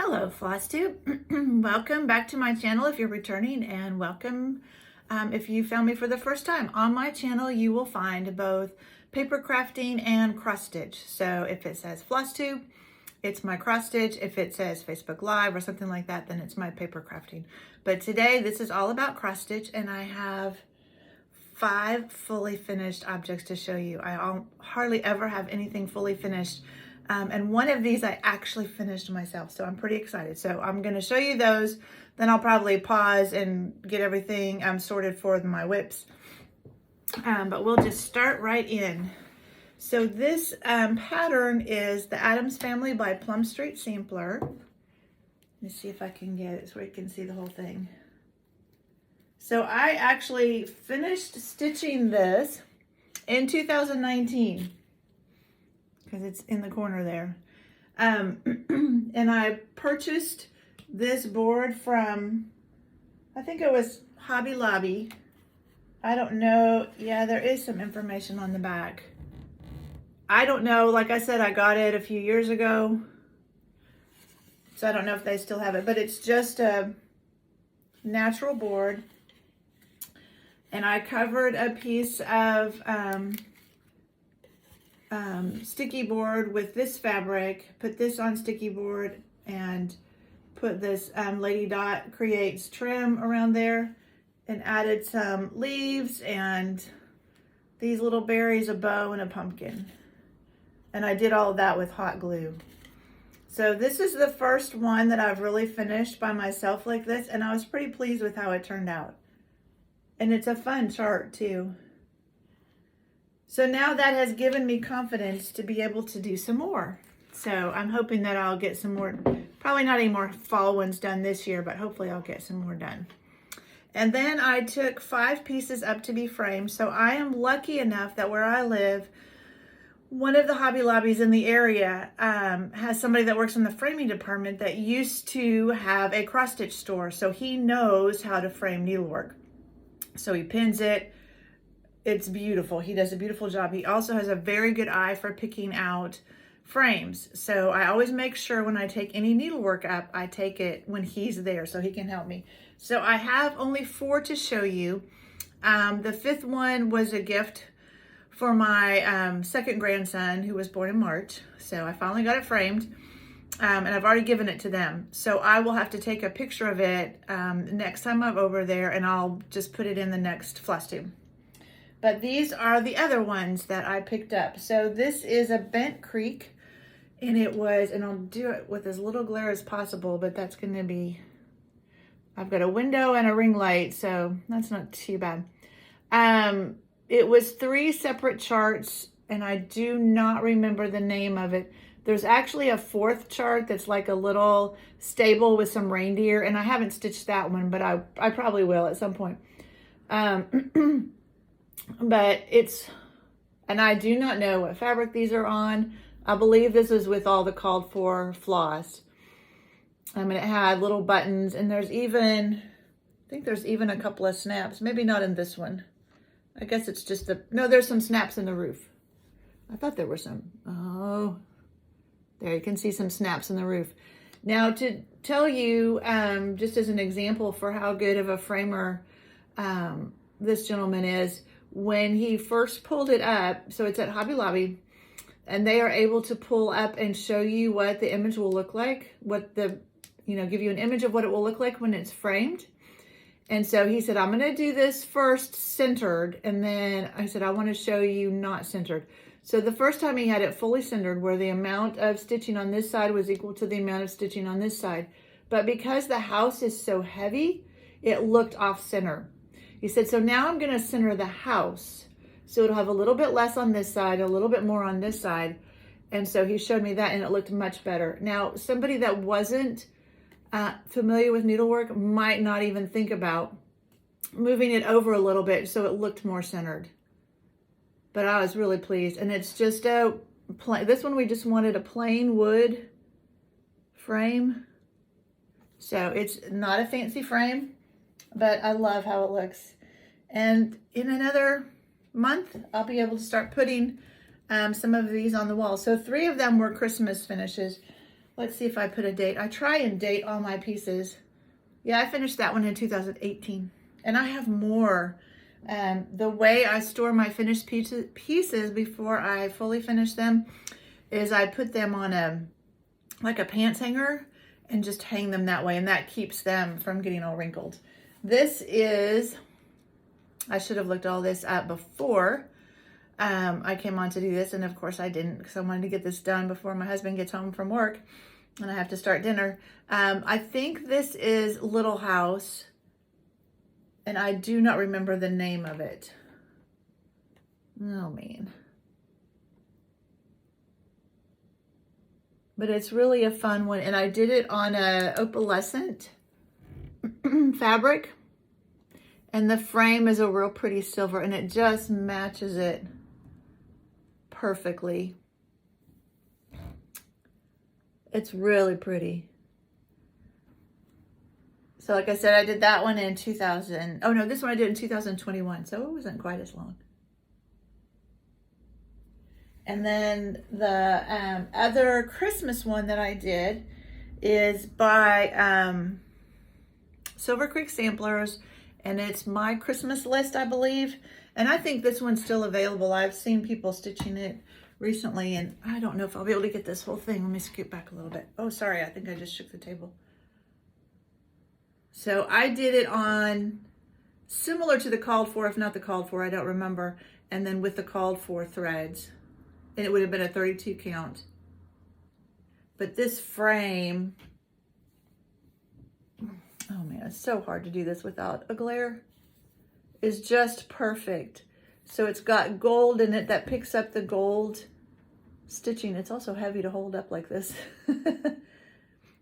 Hello, Flosstube. Welcome back to my channel if you're returning, and welcome if you found me for the first time. On my channel, you will find both paper crafting and cross stitch. So if it says Flosstube, it's my cross stitch. If it says Facebook Live or something like that, then it's my paper crafting. But today, this is all about cross stitch, and I have 5 fully finished objects to show you. I hardly ever have anything fully finished. And one of these I actually finished myself, so I'm pretty excited. So I'm going to show you those, then I'll probably pause and get everything sorted for my whips. But we'll just start right in. So this pattern is the Addams Family by Plum Street Sampler. Let me see if I can get it so you can see the whole thing. So I actually finished stitching this in 2019. Because it's in the corner there. And I purchased this board from, I think it was Hobby Lobby. I don't know. Yeah, there is some information on the back. I don't know. Like I said, I got it a few years ago. So I don't know if they still have it. But it's just a natural board. And I covered a piece of sticky board with this fabric, put this on sticky board, and put this Lady Dot Creates trim around there, and added some leaves and these little berries, a bow, and a pumpkin. And I did all of that with hot glue. So this is the first one that I've really finished by myself like this, and I was pretty pleased with how it turned out. And it's a fun chart too. So now that has given me confidence to be able to do some more. So I'm hoping that I'll get some more, probably not any more fall ones done this year, but hopefully I'll get some more done. And then I took 5 pieces up to be framed. So I am lucky enough that where I live, one of the Hobby Lobbies in the area has somebody that works in the framing department that used to have a cross stitch store. So he knows how to frame needlework. So he pins it. It's beautiful. He does a beautiful job. He also has a very good eye for picking out frames. So I always make sure when I take any needlework up, I take it when he's there so he can help me. So I have only 4 to show you. The 5th one was a gift for my second grandson who was born in March. So I finally got it framed. And I've already given it to them. So I will have to take a picture of it next time I'm over there, and I'll just put it in the next Flosstube. But these are the other ones that I picked up. So this is a Bent Creek, and it was, and I'll do it with as little glare as possible, but that's going to be, I've got a window and a ring light, so that's not too bad. It was 3 separate charts, and I do not remember the name of it. There's actually a 4th chart that's like a little stable with some reindeer, and I haven't stitched that one, but I probably will at some point. But it's, and I do not know what fabric these are on. I believe this is with all the called for floss. And it had little buttons, and there's even, I think there's even a couple of snaps. Maybe not in this one. I guess it's just the, no, there's some snaps in the roof. I thought there were some. Oh, there you can see some snaps in the roof. Now to tell you, just as an example for how good of a framer this gentleman is, when he first pulled it up, so it's at Hobby Lobby, and they are able to pull up and show you what the image will look like, what the, give you an image of what it will look like when it's framed. And so he said, I'm going to do this first centered, and then I said, I want to show you not centered. So the first time he had it fully centered, where the amount of stitching on this side was equal to the amount of stitching on this side. But because the house is so heavy, it looked off center. He said, so now I'm going to center the house. So it'll have a little bit less on this side, a little bit more on this side. And so he showed me that, and it looked much better. Now, somebody that wasn't familiar with needlework might not even think about moving it over a little bit so it looked more centered. But I was really pleased. And it's just this one we just wanted a plain wood frame. So it's not a fancy frame, but I love how it looks. And in another month, I'll be able to start putting some of these on the wall. So 3 of them were Christmas finishes. Let's see if I put a date. I try and date all my pieces. Yeah, I finished that one in 2018. And I have more. The way I store my finished pieces before I fully finish them is I put them on like a pants hanger and just hang them that way, and that keeps them from getting all wrinkled. This is, I should have looked all this up before I came on to do this, and of course I didn't, because I wanted to get this done before my husband gets home from work and I have to start dinner. I think this is Little House, and I do not remember the name of it. Oh man. But it's really a fun one, and I did it on a opalescent fabric, and the frame is a real pretty silver, and it just matches it perfectly. It's really pretty. So like I said, I did that one in 2000. Oh no, this one I did in 2021, so it wasn't quite as long. And then the other Christmas one that I did is by Silver Creek Samplers, and it's My Christmas List, I believe. And I think this one's still available. I've seen people stitching it recently, and I don't know if I'll be able to get this whole thing. Let me scoot back a little bit. Oh, sorry, I think I just shook the table. So I did it on similar to the called for, if not the called for, I don't remember. And then with the called for threads. And it would have been a 32 count. But this frame, oh man, it's so hard to do this without a glare, is just perfect. So it's got gold in it that picks up the gold stitching. It's also heavy to hold up like this.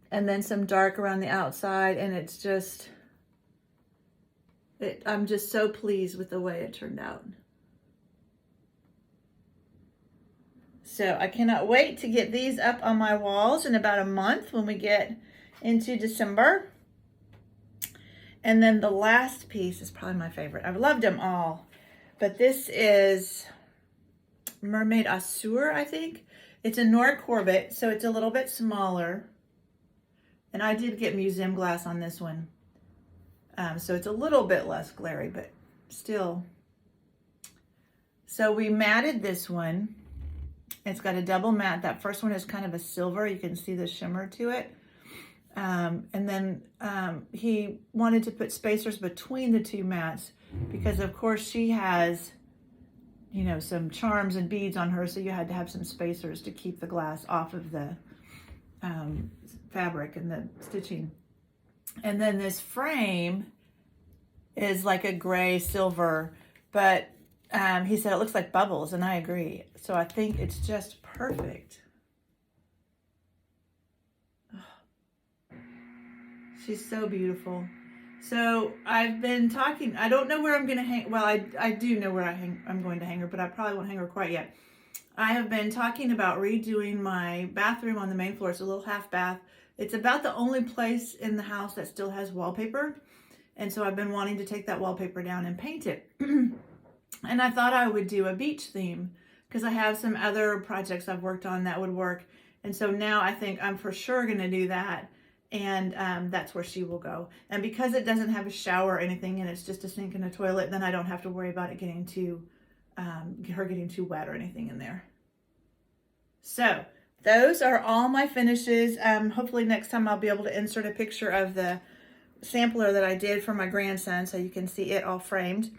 And then some dark around the outside, and it's just, I'm just so pleased with the way it turned out. So I cannot wait to get these up on my walls in about a month when we get into December. And then the last piece is probably my favorite. I've loved them all, but this is Mermaid Azur, I think. It's a Nord Corbett, so it's a little bit smaller. And I did get museum glass on this one. So it's a little bit less glary, but still. So we matted this one. It's got a double matte. That first one is kind of a silver. You can see the shimmer to it. And then he wanted to put spacers between the two mats because, of course, she has, you know, some charms and beads on her. So you had to have some spacers to keep the glass off of the fabric and the stitching. And then this frame is like a gray silver, but he said it looks like bubbles, and I agree. So I think it's just perfect. Oh, she's so beautiful. So I've been talking, I don't know where I'm going to hang, well, I do know where I'm going to hang her, but I probably won't hang her quite yet. I have been talking about redoing my bathroom on the main floor. It's a little half bath. It's about the only place in the house that still has wallpaper. And so I've been wanting to take that wallpaper down and paint it. And I thought I would do a beach theme because I have some other projects I've worked on that would work. And so now I think I'm for sure going to do that. And that's where she will go. And because it doesn't have a shower or anything, and it's just a sink and a toilet, then I don't have to worry about it getting too, her getting too wet or anything in there. So those are all my finishes. Hopefully next time I'll be able to insert a picture of the sampler that I did for my grandson so you can see it all framed.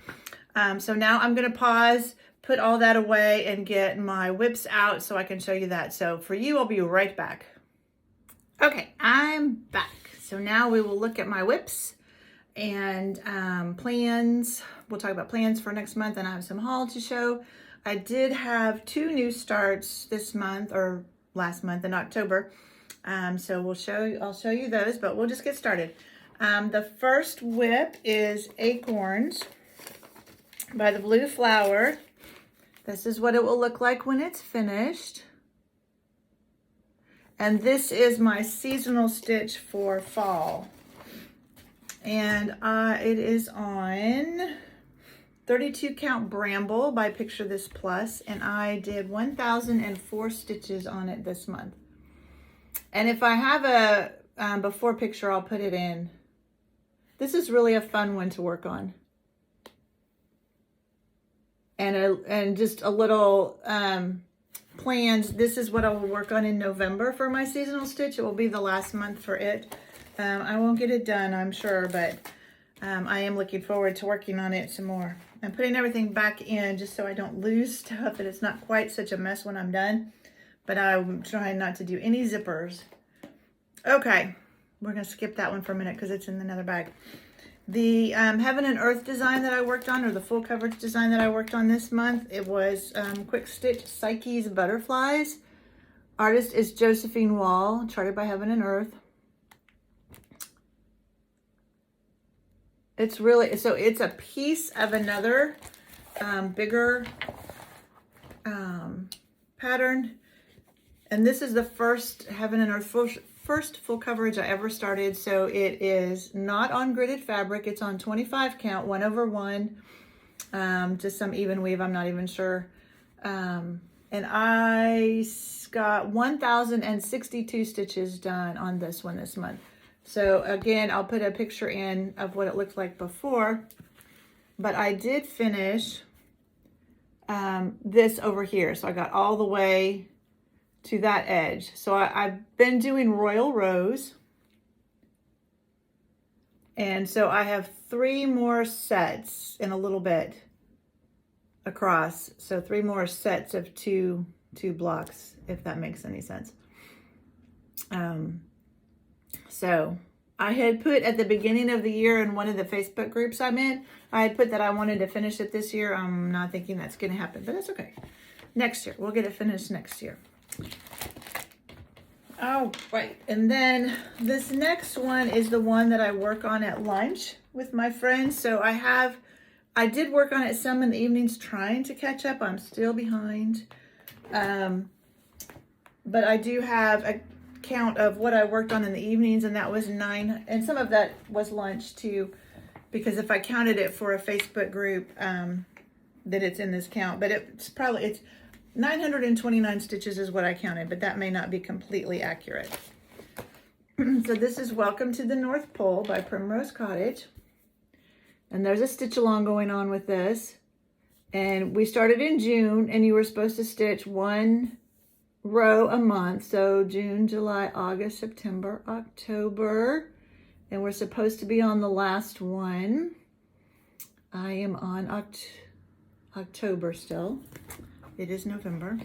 So now I'm going to pause, put all that away, and get my whips out so I can show you that. So for you, I'll be right back. Okay, I'm back. So now we will look at my whips and plans. We'll talk about plans for next month, and I have some haul to show. I did have 2 new starts this month, or last month in October. So I'll show you those, but we'll just get started. The first whip is Acorns by the Blue Flower. This is what it will look like when it's finished. And this is my seasonal stitch for fall. And it is on 32 count Bramble by Picture This Plus. And I did 1,004 stitches on it this month. And if I have a before picture, I'll put it in. This is really a fun one to work on. And just a little plans. This is what I will work on in November for my seasonal stitch. It will be the last month for it. I won't get it done, I'm sure, but I am looking forward to working on it some more. I'm putting everything back in just so I don't lose stuff and it's not quite such a mess when I'm done. But I'm trying not to do any zippers. Okay, we're going to skip that one for a minute because it's in another bag. The Heaven and Earth design that I worked on, or the full coverage design that I worked on this month, it was Quick Stitch Psyche's Butterflies. Artist is Josephine Wall, charted by Heaven and Earth. It's really, so it's a piece of another bigger pattern. And this is the first Heaven and Earth first full coverage I ever started. So it is not on gridded fabric. It's on 25 count, 1/1, just some even weave. I'm not even sure. And I got 1,062 stitches done on this one this month. So again, I'll put a picture in of what it looked like before, but I did finish this over here. So I got all the way to that edge. So I've been doing Royal Rose. And so I have 3 more sets in a little bit across. So 3 more sets of two blocks, if that makes any sense. So I had put at the beginning of the year in one of the Facebook groups I'm in, I had put that I wanted to finish it this year. I'm not thinking that's going to happen, but that's okay. Next year, we'll get it finished next year. Oh, right. And then this next one is the one that I work on at lunch with my friends. So I did work on it some in the evenings trying to catch up. I'm still behind. But I do have a count of what I worked on in the evenings, and that was 9. And some of that was lunch too, because if I counted it for a Facebook group, that it's in this count. But it's 929 stitches is what I counted, but that may not be completely accurate. So this is Welcome to the North Pole by Primrose Cottage. And there's a stitch along going on with this. And we started in June, and you were supposed to stitch 1 row a month. So June, July, August, September, October. And we're supposed to be on the last one. I am on October still. It is November,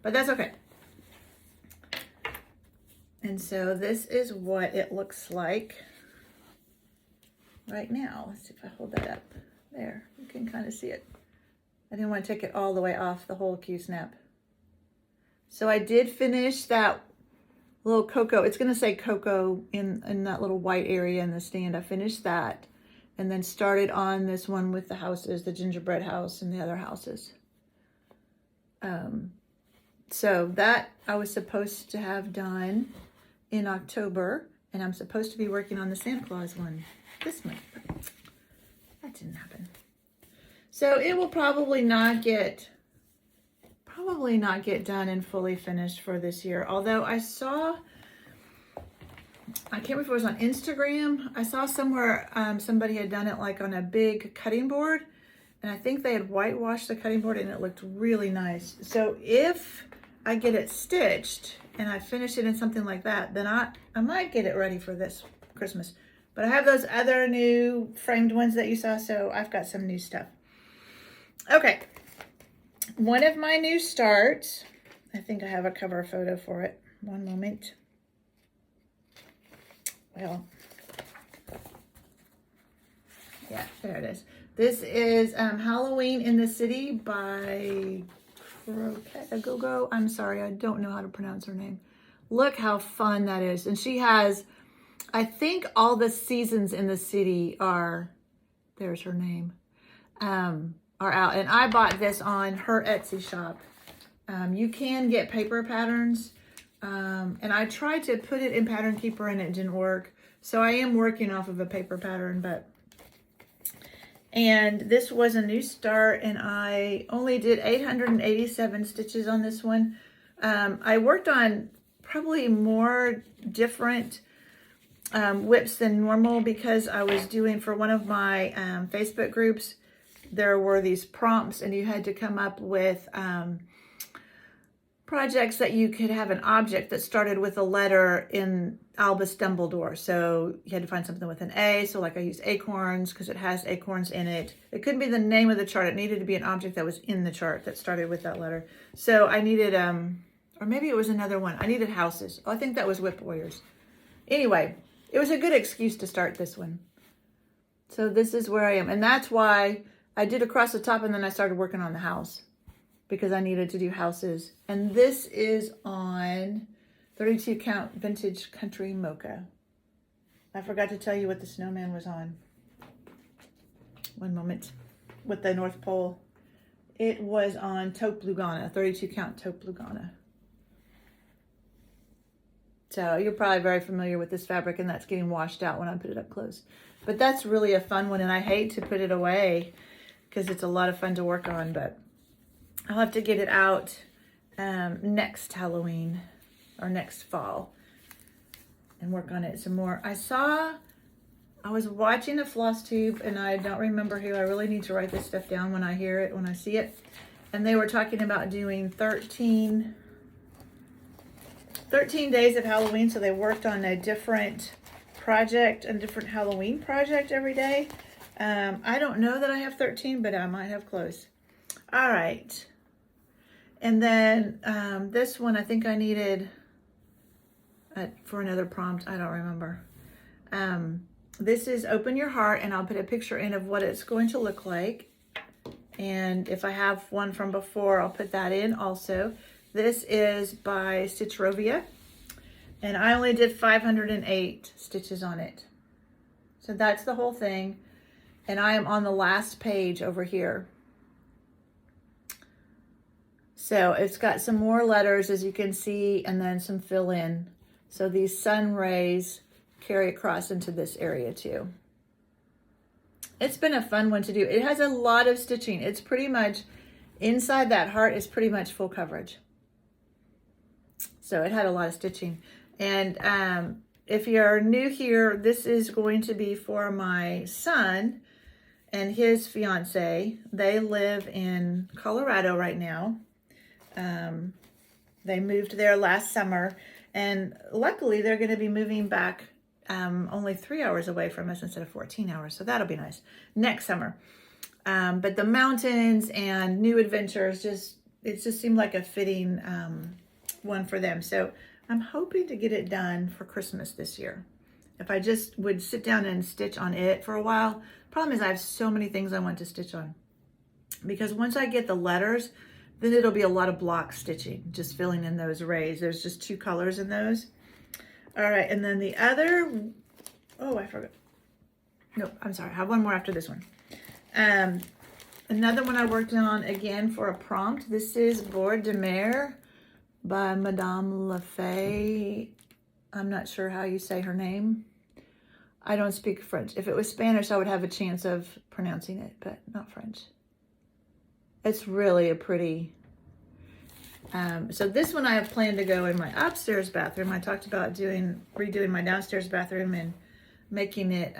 but that's okay. And so this is what it looks like right now. Let's see if I hold that up. There, you can kind of see it. I didn't want to take it all the way off the whole Q-snap. So I did finish that little cocoa. It's going to say cocoa in that little white area in the stand. I finished that and then started on this one with the houses, the gingerbread house and the other houses. So that I was supposed to have done in October, and I'm supposed to be working on the Santa Claus one this month. That didn't happen. So it will probably not get done and fully finished for this year. Although I can't remember if it was on Instagram. I saw somewhere somebody had done it like on a big cutting board. And I think they had whitewashed the cutting board and it looked really nice. So if I get it stitched and I finish it in something like that, then I might get it ready for this Christmas. But I have those other new framed ones that you saw, so I've got some new stuff. Okay. One of my new starts, I think I have a cover photo for it. One moment. Well, yeah, there it is. This is Halloween in the City by Go. I'm sorry, I don't know how to pronounce her name. Look how fun that is. And she has, I think all the seasons in the city are, there's her name, are out. And I bought this on her Etsy shop. You can get paper patterns. And I tried to put it in Pattern Keeper and it didn't work. So I am working off of a paper pattern, and this was a new start, and I only did 887 stitches on this one. I worked on probably more different whips than normal because I was doing for one of my Facebook groups, there were these prompts and you had to come up with projects that you could have an object that started with a letter in Albus Dumbledore. So you had to find something with an A. So like I used acorns because it has acorns in it. It couldn't be the name of the chart. It needed to be an object that was in the chart that started with that letter. So I needed, or maybe it was another one. I needed houses. Oh, I think that was Whip Warriors. Anyway, it was a good excuse to start this one. So this is where I am. And that's why I did across the top and then I started working on the house because I needed to do houses. And this is on 32 count vintage country mocha. I forgot to tell you what the snowman was on. One moment. With the North Pole. It was on taupe Lugana, 32 count taupe Lugana. So you're probably very familiar with this fabric and that's getting washed out when I put it up close. But that's really a fun one and I hate to put it away because it's a lot of fun to work on, but I'll have to get it out next Halloween or next fall and work on it some more. I was watching a Flosstube and I don't remember who. I really need to write this stuff down when I hear it, when I see it. And they were talking about doing 13 days of Halloween. So they worked on a different project, a different Halloween project every day. I don't know that I have 13, but I might have close. All right. And then this one, I think I needed for another prompt. I don't remember. This is Open Your Heart, and I'll put a picture in of what it's going to look like. And if I have one from before, I'll put that in also. This is by Stitchrovia, and I only did 508 stitches on it. So that's the whole thing. And I am on the last page over here. So it's got some more letters, as you can see, and then some fill in. So these sun rays carry across into this area too. It's been a fun one to do. It has a lot of stitching. It's pretty much, inside that heart is pretty much full coverage. So it had a lot of stitching. And if you're new here, this is going to be for my son and his fiance. They live in Colorado right now. They moved there last summer, and luckily they're going to be moving back only 3 hours away from us instead of 14 hours. So that'll be nice next summer. But the mountains and new adventures, it just seemed like a fitting one for them. So I'm hoping to get it done for Christmas this year. If I just would sit down and stitch on it for a while. Problem is I have so many things I want to stitch on. Because once I get the letters, then it'll be a lot of block stitching, just filling in those rays. There's just 2 colors in those. All right, and then the other, oh, I forgot. Nope, I'm sorry, I have one more after this one. Another one I worked on again for a prompt. This is Bord de Mer by Madame Lafay. I'm not sure how you say her name. I don't speak French. If it was Spanish, I would have a chance of pronouncing it, but not French. It's really a pretty, so this one I have planned to go in my upstairs bathroom. I talked about redoing my downstairs bathroom and making it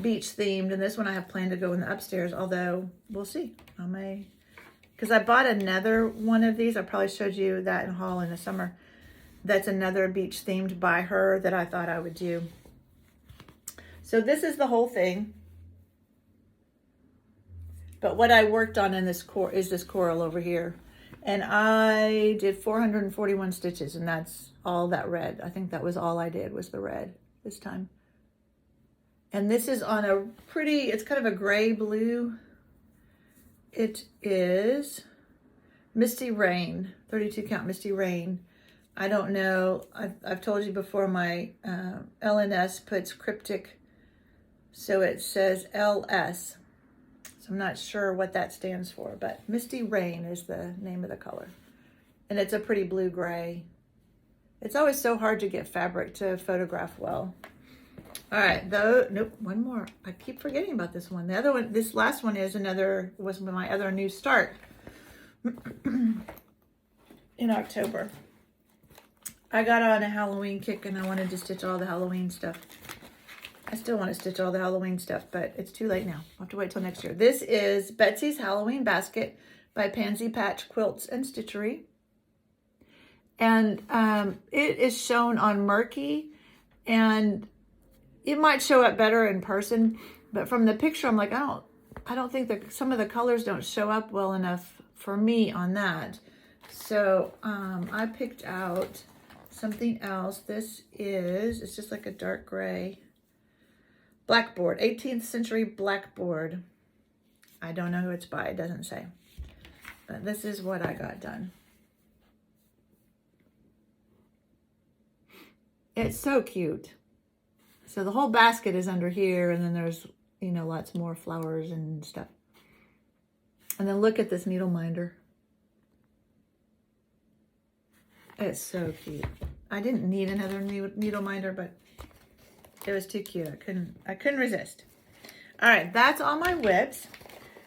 beach themed. And this one I have planned to go in the upstairs, although we'll see. I may, because I bought another one of these. I probably showed you that in haul in the summer. That's another beach themed by her that I thought I would do. So this is the whole thing. But what I worked on in this is this coral over here. And I did 441 stitches, and that's all that red. I think that was all I did was the red this time. And this is on a pretty, it's kind of a gray blue. It is Misty Rain, 32 count Misty Rain. I don't know, I've told you before, my LNS puts cryptic, so it says LS. I'm not sure what that stands for, but Misty Rain is the name of the color. And it's a pretty blue-gray. It's always so hard to get fabric to photograph well. All right, nope, one more. I keep forgetting about this one. The other one, this last one was my other new start in October. I got on a Halloween kick and I wanted to stitch all the Halloween stuff. I still want to stitch all the Halloween stuff, but it's too late now. I'll have to wait till next year. This is Betsy's Halloween Basket by Pansy Patch Quilts and Stitchery. And it is shown on Murky, and it might show up better in person, but from the picture, I'm like, I don't think that some of the colors don't show up well enough for me on that. So I picked out something else. This is, it's just like a dark gray blackboard, 18th century blackboard. I don't know who it's by, it doesn't say. But this is what I got done. It's so cute. So the whole basket is under here, and then there's, you know, lots more flowers and stuff. And then look at this needle minder. It's so cute. I didn't need another needle minder, but it was too cute. I couldn't resist. All right, that's all my whips.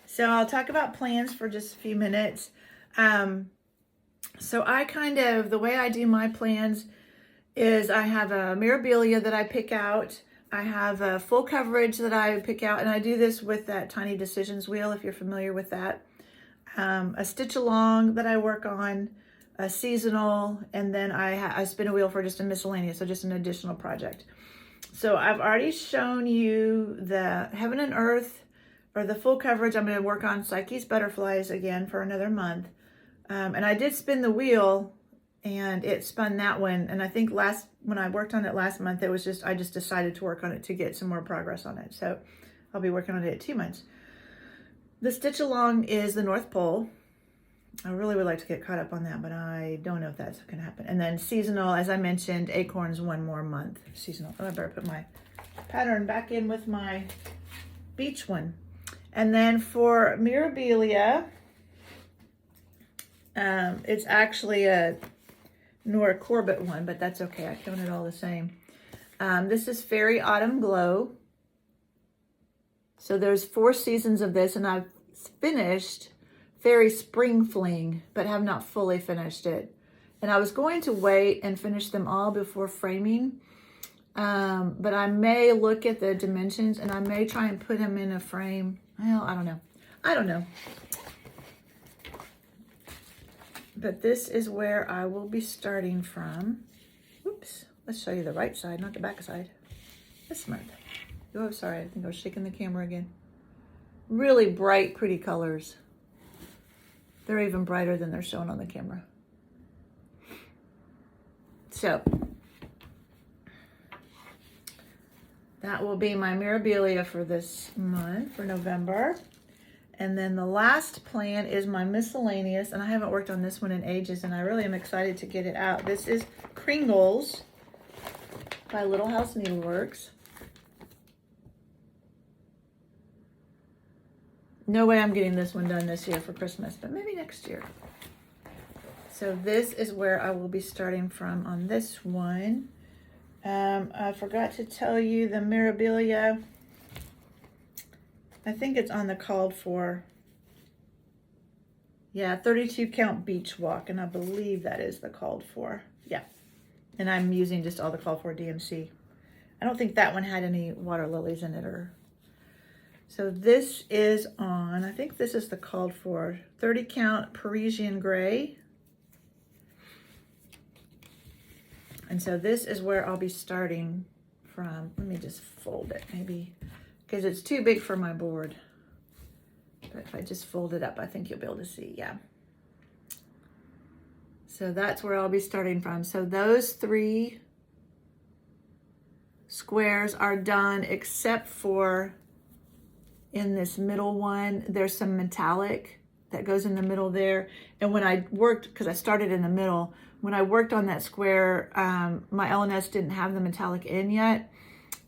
So I'll talk about plans for just a few minutes. So the way I do my plans is I have a Mirabilia that I pick out. I have a full coverage that I pick out, and I do this with that Tiny Decisions wheel, if you're familiar with that. A stitch along that I work on, a seasonal, and then I spin a wheel for just a miscellaneous, so just an additional project. So I've already shown you the Heaven and Earth, or the full coverage. I'm going to work on Psyche's Butterflies again for another month. And I did spin the wheel, and it spun that one. And I think when I worked on it last month, it was I just decided to work on it to get some more progress on it. So I'll be working on it at 2 months. The stitch along is the North Pole. I really would like to get caught up on that, but I don't know if that's going to happen. And then seasonal, as I mentioned, acorns 1 more month. Seasonal. Oh, I better put my pattern back in with my beach one. And then for Mirabilia, it's actually a Nora Corbett one, but that's okay. I count it all the same. This is Fairy Autumn Glow. So there's 4 seasons of this, and I've finished Fairy Spring Fling, but have not fully finished it. And I was going to wait and finish them all before framing, but I may look at the dimensions, and I may try and put them in a frame. Well, I don't know. But this is where I will be starting from. Oops, let's show you the right side, not the back side. This month. Oh, sorry, I think I was shaking the camera again. Really bright, pretty colors. They're even brighter than they're shown on the camera. So, that will be my Mirabilia for this month, for November. And then the last plan is my miscellaneous, and I haven't worked on this one in ages, and I really am excited to get it out. This is Kringles by Little House Needleworks. No way I'm getting this one done this year for Christmas, but maybe next year. So this is where I will be starting from on this one. I forgot to tell you the Mirabilia. I think it's on the called for. Yeah, 32 count beach walk, and I believe that is the called for. Yeah, and I'm using just all the called for DMC. I don't think that one had any water lilies in it, or. So this is on, I think this is the called for 30 count Parisian gray. And so this is where I'll be starting from. Let me just fold it maybe, because it's too big for my board. But if I just fold it up, I think you'll be able to see, yeah. So that's where I'll be starting from. So those 3 squares are done, except for in this middle one, there's some metallic that goes in the middle there. And when I worked, because I started in the middle, when I worked on that square, my LNS didn't have the metallic in yet.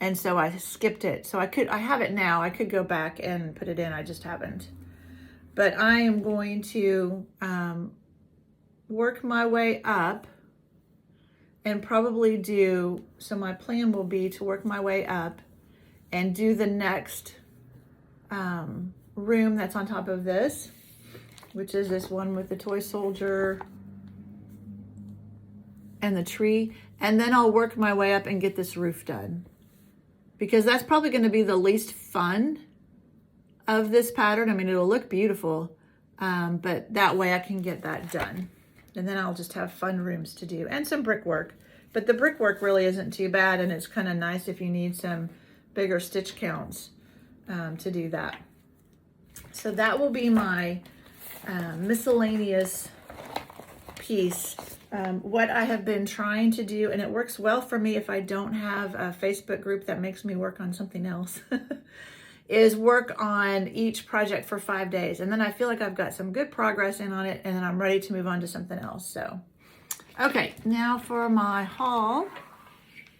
And so I skipped it. So I have it now. I could go back and put it in. I just haven't. But I am going to work my way up and probably so my plan will be to work my way up and do the next room that's on top of this, which is this one with the toy soldier and the tree, and then I'll work my way up and get this roof done, because that's probably going to be the least fun of this pattern. I mean, it'll look beautiful, but that way I can get that done. And then I'll just have fun rooms to do and some brickwork. But the brickwork really isn't too bad, and it's kind of nice if you need some bigger stitch counts to do that. So that will be my miscellaneous piece. What I have been trying to do, and it works well for me if I don't have a Facebook group that makes me work on something else, is work on each project for 5 days. And then I feel like I've got some good progress in on it, and then I'm ready to move on to something else. So, okay, now for my haul.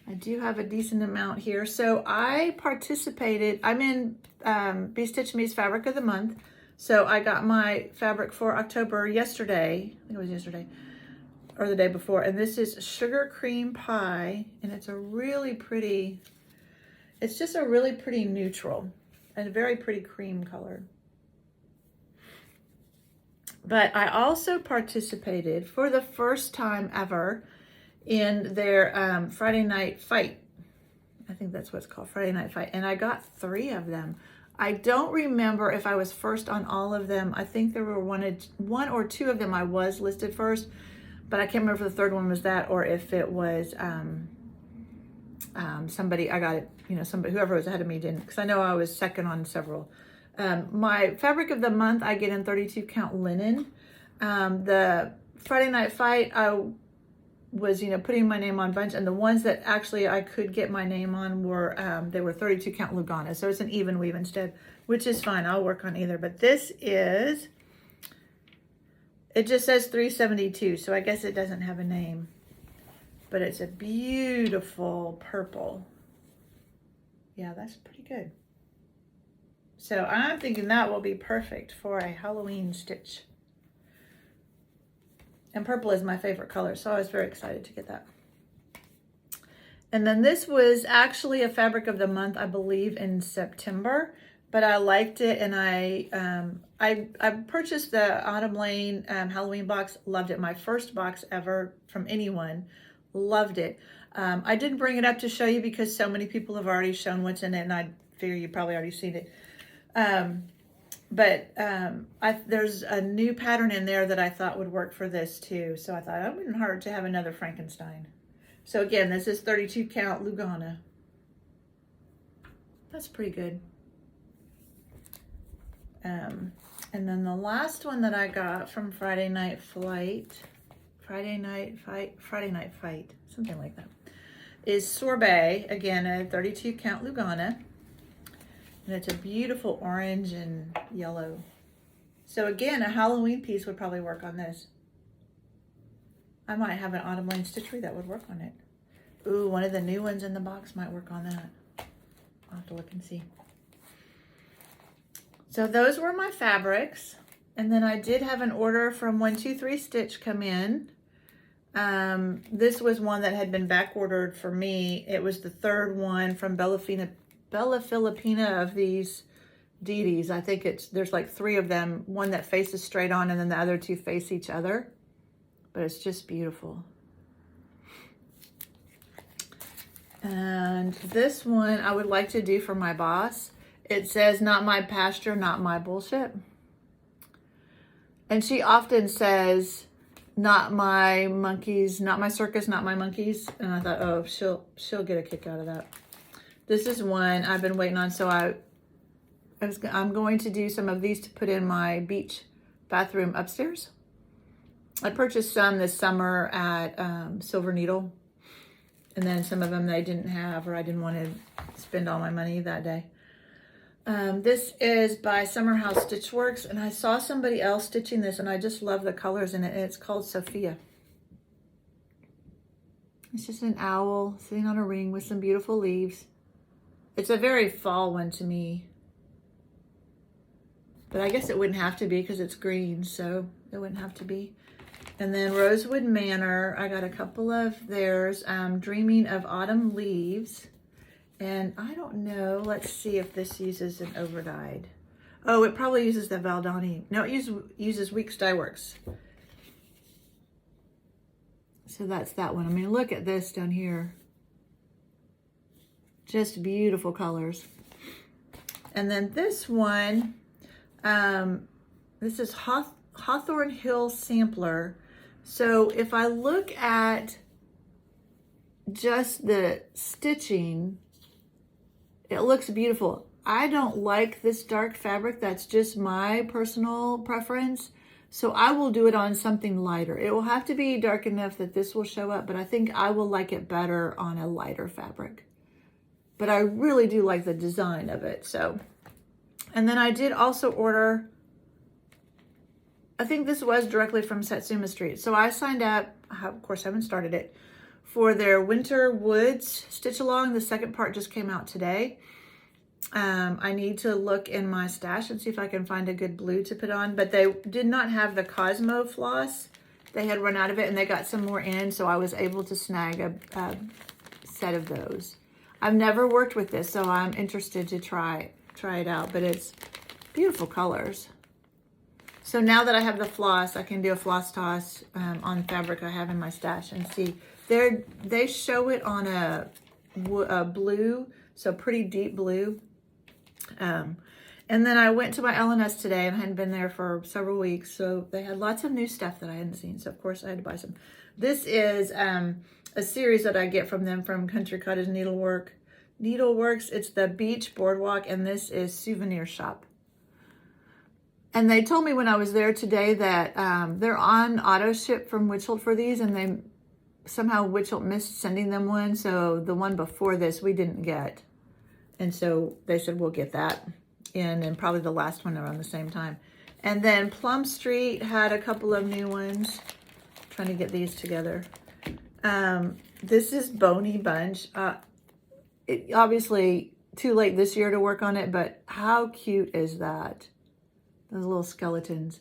I do have a decent amount here. So I participated, I'm in Be Stitch Me's Fabric of the Month. So I got my fabric for October yesterday. I think it was yesterday or the day before. And this is Sugar Cream Pie. And it's a really pretty, it's just a really pretty neutral and a very pretty cream color. But I also participated for the first time ever in their Friday Night Fight. I think that's what it's called, Friday Night Fight. And I got 3 of them. I don't remember if I was first on all of them. I think there were one or two of them I was listed first, but I can't remember if the third one was that or if it was somebody, I got it, you know, somebody, whoever was ahead of me didn't, because I know I was second on several. My fabric of the month, I get in 32 count linen. The Friday Night Fight, I was, you know, putting my name on a bunch, and the ones that actually I could get my name on were, they were 32 count Lugana. So it's an even weave instead, which is fine. I'll work on either, but this is, it just says 372. So I guess it doesn't have a name, but it's a beautiful purple. Yeah, that's pretty good. So I'm thinking that will be perfect for a Halloween stitch. And purple is my favorite color, so I was very excited to get that. And then this was actually a fabric of the month, I believe, in September, but I liked it, and I purchased the Autumn Lane Halloween box, loved it. My first box ever from anyone, loved it. I didn't bring it up to show you because so many people have already shown what's in it, and I figure you've probably already seen it. There's a new pattern in there that I thought would work for this too. So I thought it wouldn't hurt to have another Frankenstein. So again, this is 32 count Lugana. That's pretty good. And then the last one that I got from Friday Night Fight, something like that, is Sorbet. Again, a 32 count Lugana. And it's a beautiful orange and yellow. So again, a Halloween piece would probably work on this. I might have an Autumn Lane stitchery that would work on it. Ooh, one of the new ones in the box might work on that. I'll have to look and see. So those were my fabrics. And then I did have an order from 123 Stitch come in. This was one that had been back ordered for me. It was the third one from Bella Filipina of these deities. I think there's like 3 of them, one that faces straight on and then the other 2 face each other, but it's just beautiful. And this one I would like to do for my boss. It says, not my pasture, not my bullshit. And she often says, not my monkeys, not my circus, not my monkeys. And I thought, oh, she'll get a kick out of that. This is one I've been waiting on, so I'm going to do some of these to put in my beach bathroom upstairs. I purchased some this summer at Silver Needle, and then some of them they didn't have, or I didn't want to spend all my money that day. This is by Summer House Stitchworks, and I saw somebody else stitching this, and I just love the colors in it, and it's called Sophia. It's just an owl sitting on a ring with some beautiful leaves. It's a very fall one to me. But I guess it wouldn't have to be because it's green, so it wouldn't have to be. And then Rosewood Manor, I got a couple of theirs. Dreaming of Autumn Leaves. And I don't know, let's see if this uses an overdyed. Oh, it probably uses the Valdani. No, it uses Weeks Dye Works. So that's that one. I mean, look at this down here. Just beautiful colors. And then this one, this is Hawthorne Hill Sampler. So if I look at just the stitching, it looks beautiful. I don't like this dark fabric. That's just my personal preference. So I will do it on something lighter. It will have to be dark enough that this will show up, but I think I will like it better on a lighter fabric. But I really do like the design of it. So, and then I did also order, I think this was directly from Satsuma Street. So I signed up, of course I haven't started it, for their Winter Woods Stitch Along. The second part just came out today. I need to look in my stash and see if I can find a good blue to put on, but they did not have the Cosmo floss. They had run out of it and they got some more in, so I was able to snag a set of those. I've never worked with this, so I'm interested to try it out, but it's beautiful colors. So now that I have the floss, I can do a floss toss on fabric I have in my stash and see. They show it on a blue, so pretty deep blue. And then I went to my L&S today, and I hadn't been there for several weeks, so they had lots of new stuff that I hadn't seen, so of course I had to buy some. This is a series that I get from them from Country Cottage Needleworks. It's the Beach Boardwalk, and this is Souvenir Shop. And they told me when I was there today that they're on auto ship from Witchelt for these, and they somehow Witchelt missed sending them one, so the one before this we didn't get. And so they said, we'll get that in, and probably the last one around the same time. And then Plum Street had a couple of new ones. I'm trying to get these together. This is Bony Bunch. Obviously too late this year to work on it, but how cute is that? Those little skeletons.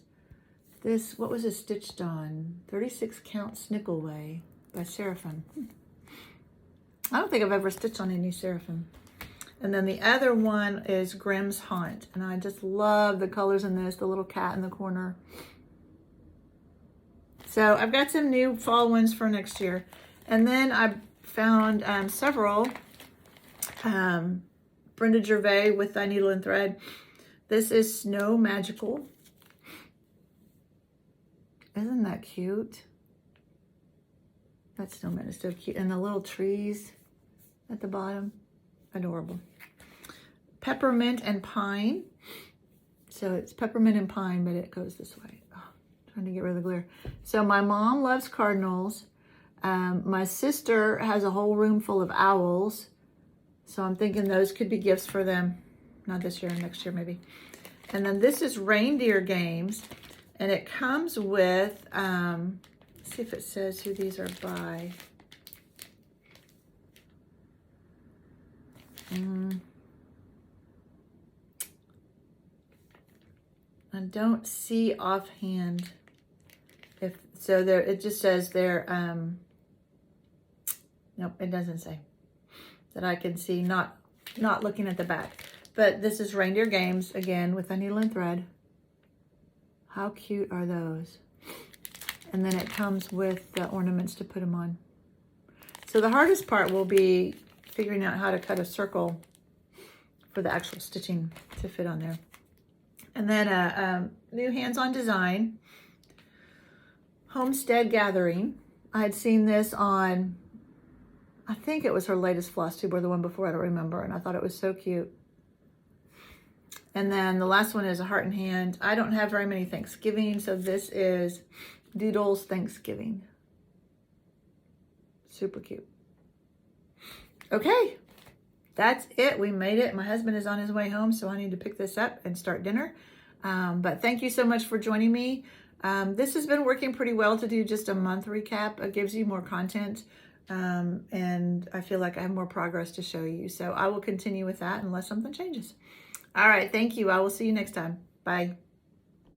This, what was it stitched on? 36 count Snickleway by Seraphim. I don't think I've ever stitched on any Seraphim. And then the other one is Grimm's Haunt. And I just love the colors in this, the little cat in the corner. So I've got some new fall ones for next year. And then I found several Brenda Gervais with Thy Needle and Thread. This is Snow Magical. Isn't that cute? That snowman is so cute. And the little trees at the bottom. Adorable. Peppermint and Pine. So it's peppermint and pine, but it goes this way. Oh, trying to get rid of the glare. So my mom loves cardinals. My sister has a whole room full of owls. So I'm thinking those could be gifts for them. Not this year, next year maybe. And then this is Reindeer Games. And it comes with, let's see if it says who these are by. I don't see offhand if so. There, it just says they're nope, it doesn't say that I can see. Not looking at the back, but this is Reindeer Games again with a needle and thread. How cute are those? And then it comes with the ornaments to put them on. So the hardest part will be figuring out how to cut a circle for the actual stitching to fit on there. And then a new hands-on design, Homestead Gathering. I had seen this on, I think it was her latest Flosstube or the one before, I don't remember, and I thought it was so cute. And then the last one is a heart and hand. I don't have very many Thanksgiving, so this is Doodles Thanksgiving. Super cute. Okay, that's it. We made it. My husband is on his way home, so I need to pick this up and start dinner. But thank you so much for joining me. This has been working pretty well to do just a month recap. It gives you more content, and I feel like I have more progress to show you. So I will continue with that unless something changes. All right, thank you. I will see you next time. Bye.